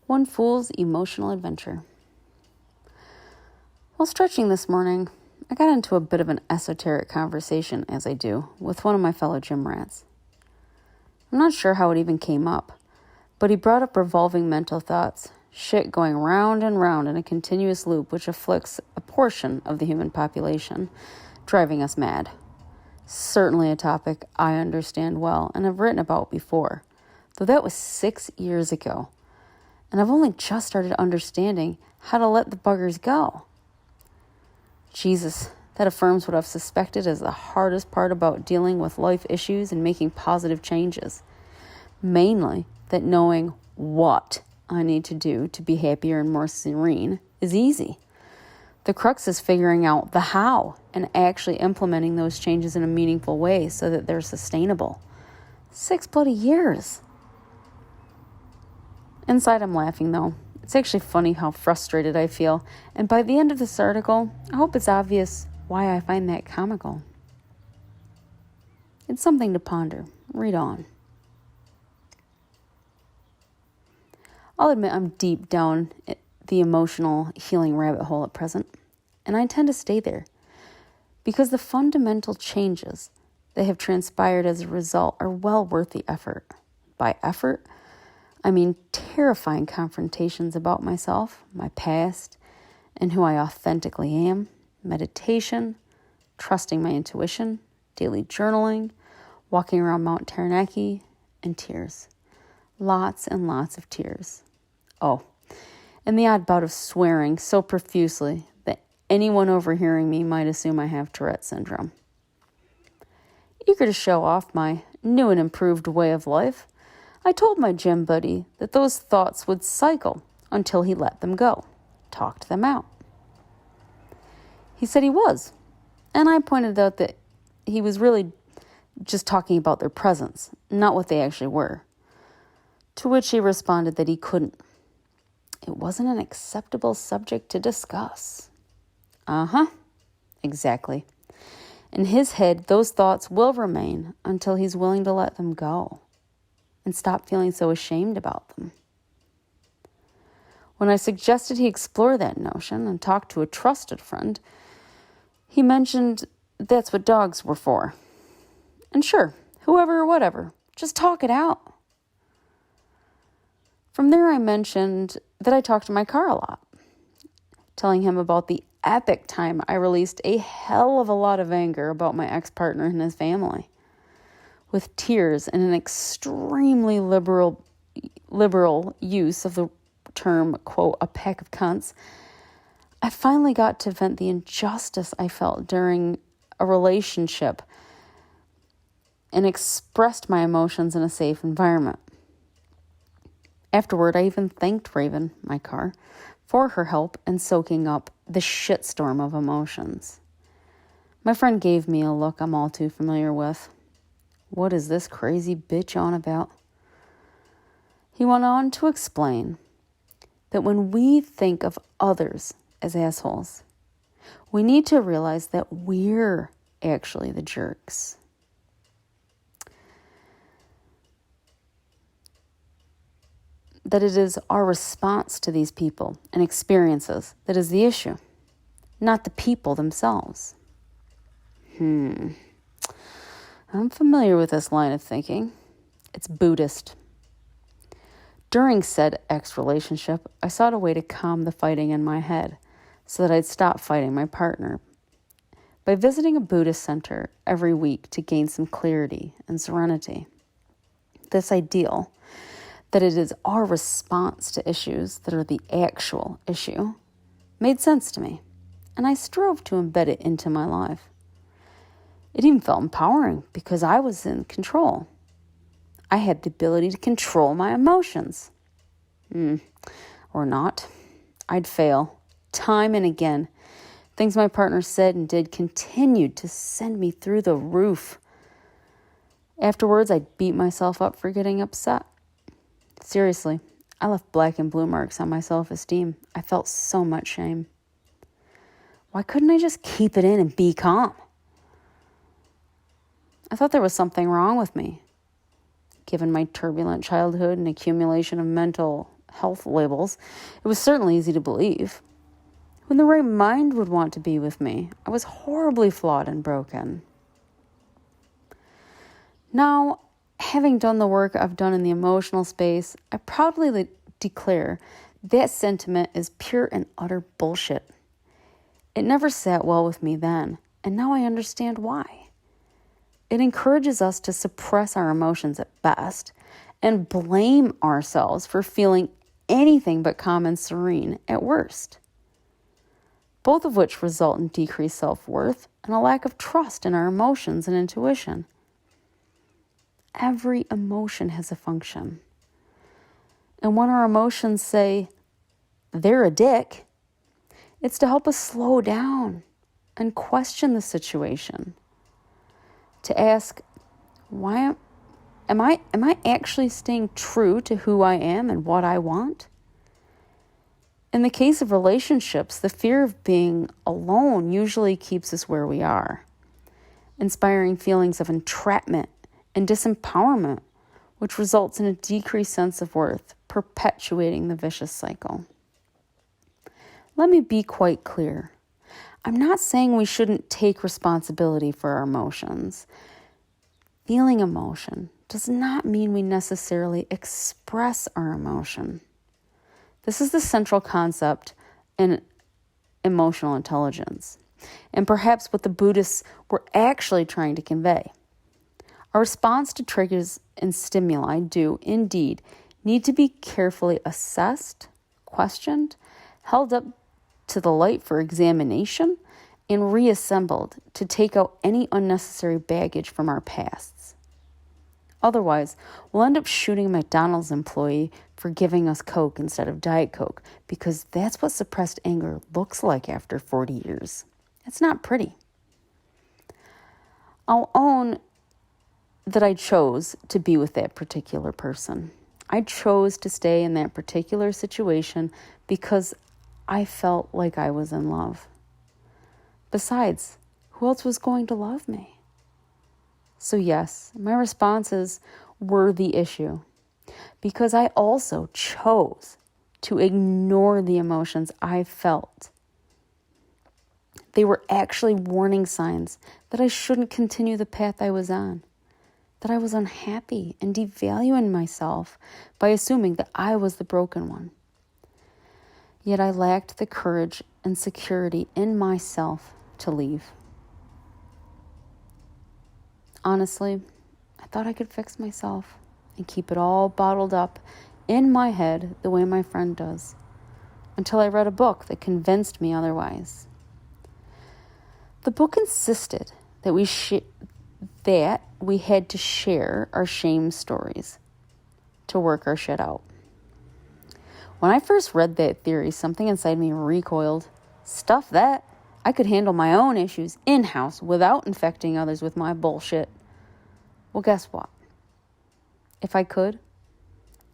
One fool's emotional adventure. While stretching this morning, I got into a bit of an esoteric conversation, as I do, with one of my fellow gym rats. I'm not sure how it even came up, but he brought up revolving mental thoughts, shit going round and round in a continuous loop which afflicts a portion of the human population, driving us mad. Certainly a topic I understand well and have written about before, though that was 6 years ago, and I've only just started understanding how to let the buggers go. Jesus, that affirms what I've suspected as the hardest part about dealing with life issues and making positive changes. Mainly that knowing what I need to do to be happier and more serene is easy. The crux is figuring out the how and actually implementing those changes in a meaningful way so that they're sustainable. 6 bloody years. Inside I'm laughing though. It's actually funny how frustrated I feel, and by the end of this article, I hope it's obvious why I find that comical. It's something to ponder. Read on. I'll admit I'm deep down the emotional healing rabbit hole at present, and I intend to stay there, because the fundamental changes that have transpired as a result are well worth the effort. By effort, I mean terrifying confrontations about myself, my past, and who I authentically am, meditation, trusting my intuition, daily journaling, walking around Mount Taranaki, and tears. Lots and lots of tears. Oh, and the odd bout of swearing so profusely that anyone overhearing me might assume I have Tourette's syndrome. Eager to show off my new and improved way of life, I told my gym buddy that those thoughts would cycle until he let them go, talked them out. He said he was, and I pointed out that he was really just talking about their presence, not what they actually were. To which he responded that he couldn't. It wasn't an acceptable subject to discuss. Exactly. In his head, those thoughts will remain until he's willing to let them go and stop feeling so ashamed about them. When I suggested he explore that notion and talk to a trusted friend, he mentioned that's what dogs were for. And sure, whoever or whatever, just talk it out. From there, I mentioned that I talked to my car a lot, telling him about the epic time I released a hell of a lot of anger about my ex-partner and his family. With tears and an extremely liberal use of the term, quote, a pack of cunts, I finally got to vent the injustice I felt during a relationship and expressed my emotions in a safe environment. Afterward, I even thanked Raven, my car, for her help in soaking up the shitstorm of emotions. My friend gave me a look I'm all too familiar with. What is this crazy bitch on about? He went on to explain that when we think of others as assholes, we need to realize that we're actually the jerks. That it is our response to these people and experiences that is the issue, not the people themselves. I'm familiar with this line of thinking. It's Buddhist. During said ex-relationship, I sought a way to calm the fighting in my head so that I'd stop fighting my partner by visiting a Buddhist center every week to gain some clarity and serenity. This ideal that it is our response to issues that are the actual issue made sense to me, and I strove to embed it into my life. It even felt empowering because I was in control. I had the ability to control my emotions. Or not. I'd fail time and again. Things my partner said and did continued to send me through the roof. Afterwards, I'd beat myself up for getting upset. Seriously, I left black and blue marks on my self-esteem. I felt so much shame. Why couldn't I just keep it in and be calm? I thought there was something wrong with me, given my turbulent childhood and accumulation of mental health labels, it was certainly easy to believe. When the right mind would want to be with me, I was horribly flawed and broken. Now, having done the work I've done in the emotional space, I proudly declare that sentiment is pure and utter bullshit. It never sat well with me then, and now I understand why. It encourages us to suppress our emotions at best and blame ourselves for feeling anything but calm and serene at worst, both of which result in decreased self-worth and a lack of trust in our emotions and intuition. Every emotion has a function. And when our emotions say, they're a dick, it's to help us slow down and question the situation. To ask, why am I actually staying true to who I am and what I want? In the case of relationships, the fear of being alone usually keeps us where we are, inspiring feelings of entrapment and disempowerment, which results in a decreased sense of worth, perpetuating the vicious cycle. Let me be quite clear. I'm not saying we shouldn't take responsibility for our emotions. Feeling emotion does not mean we necessarily express our emotion. This is the central concept in emotional intelligence, and perhaps what the Buddhists were actually trying to convey. Our response to triggers and stimuli do, indeed, need to be carefully assessed, questioned, held up to the light for examination, and reassembled to take out any unnecessary baggage from our pasts. Otherwise, we'll end up shooting a McDonald's employee for giving us Coke instead of Diet Coke, because that's what suppressed anger looks like after 40 years. It's not pretty. I'll own that I chose to be with that particular person. I chose to stay in that particular situation because I felt like I was in love. Besides, who else was going to love me? So yes, my responses were the issue, because I also chose to ignore the emotions I felt. They were actually warning signs that I shouldn't continue the path I was on, that I was unhappy and devaluing myself by assuming that I was the broken one. Yet I lacked the courage and security in myself to leave. Honestly, I thought I could fix myself and keep it all bottled up in my head the way my friend does, until I read a book that convinced me otherwise. The book insisted that we had to share our shame stories to work our shit out. When I first read that theory, something inside me recoiled. Stuff that. I could handle my own issues in-house without infecting others with my bullshit. Well, guess what? If I could,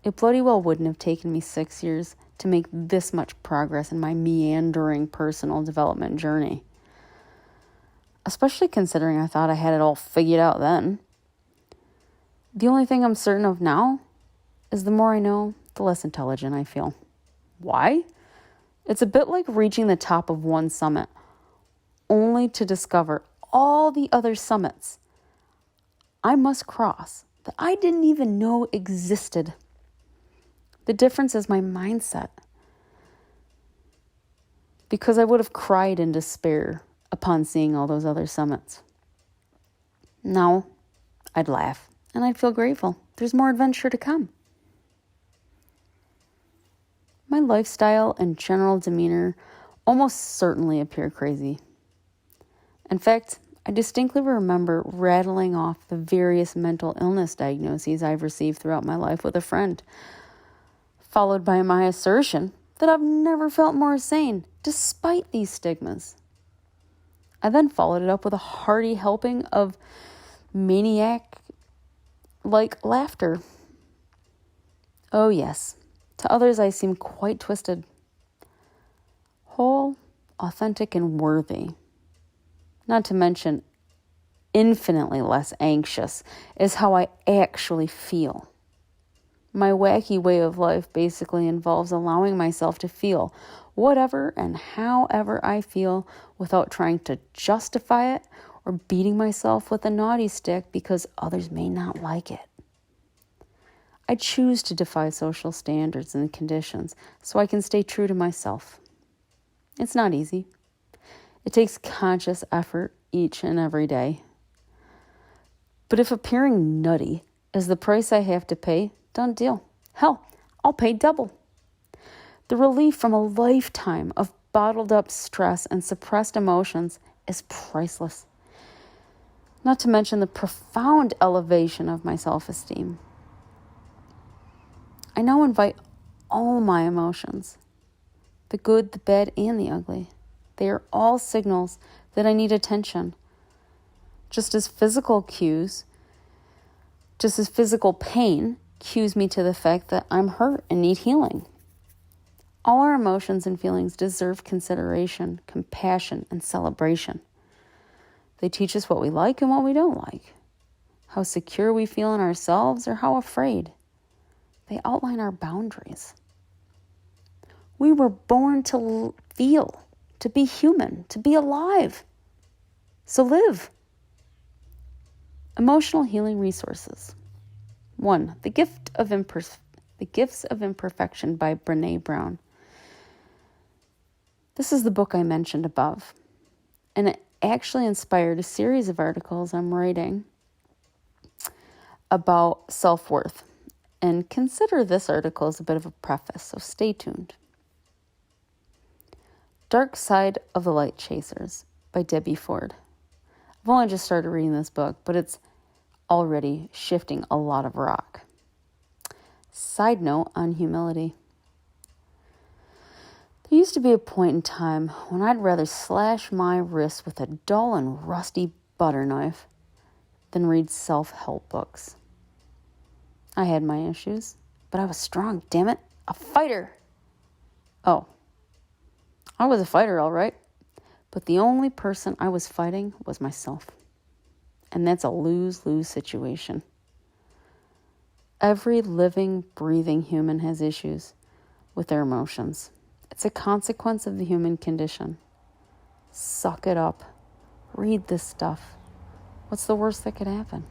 it bloody well wouldn't have taken me 6 years to make this much progress in my meandering personal development journey. Especially considering I thought I had it all figured out then. The only thing I'm certain of now is the more I know, the less intelligent I feel. Why? It's a bit like reaching the top of one summit, only to discover all the other summits I must cross that I didn't even know existed. The difference is my mindset, because I would have cried in despair upon seeing all those other summits. Now, I'd laugh and I'd feel grateful. There's more adventure to come. My lifestyle and general demeanor almost certainly appear crazy. In fact, I distinctly remember rattling off the various mental illness diagnoses I've received throughout my life with a friend, followed by my assertion that I've never felt more sane, despite these stigmas. I then followed it up with a hearty helping of maniac-like laughter. Oh yes, to others I seem quite twisted. Whole, authentic, and worthy. Not to mention infinitely less anxious is how I actually feel. My wacky way of life basically involves allowing myself to feel whatever and however I feel without trying to justify it or beating myself with a naughty stick because others may not like it. I choose to defy social standards and conditions so I can stay true to myself. It's not easy. It takes conscious effort each and every day. But if appearing nutty is the price I have to pay, done deal. Hell, I'll pay double. The relief from a lifetime of bottled up stress and suppressed emotions is priceless. Not to mention the profound elevation of my self-esteem. I now invite all my emotions, the good, the bad, and the ugly. They are all signals that I need attention. Just as physical pain cues me to the fact that I'm hurt and need healing. All our emotions and feelings deserve consideration, compassion, and celebration. They teach us what we like and what we don't like, how secure we feel in ourselves or how afraid. They outline our boundaries. We were born to feel, to be human, to be alive. So live. Emotional healing resources. 1. The Gifts of Imperfection by Brené Brown. This is the book I mentioned above, and it actually inspired a series of articles I'm writing about self-worth. And consider this article as a bit of a preface, so stay tuned. Dark Side of the Light Chasers by Debbie Ford. I've only just started reading this book, but it's already shifting a lot of rock. Side note on humility. There used to be a point in time when I'd rather slash my wrists with a dull and rusty butter knife than read self-help books. I had my issues, but I was strong, damn it. A fighter. Oh, I was a fighter, all right. But the only person I was fighting was myself. And that's a lose-lose situation. Every living, breathing human has issues with their emotions. It's a consequence of the human condition. Suck it up. Read this stuff. What's the worst that could happen?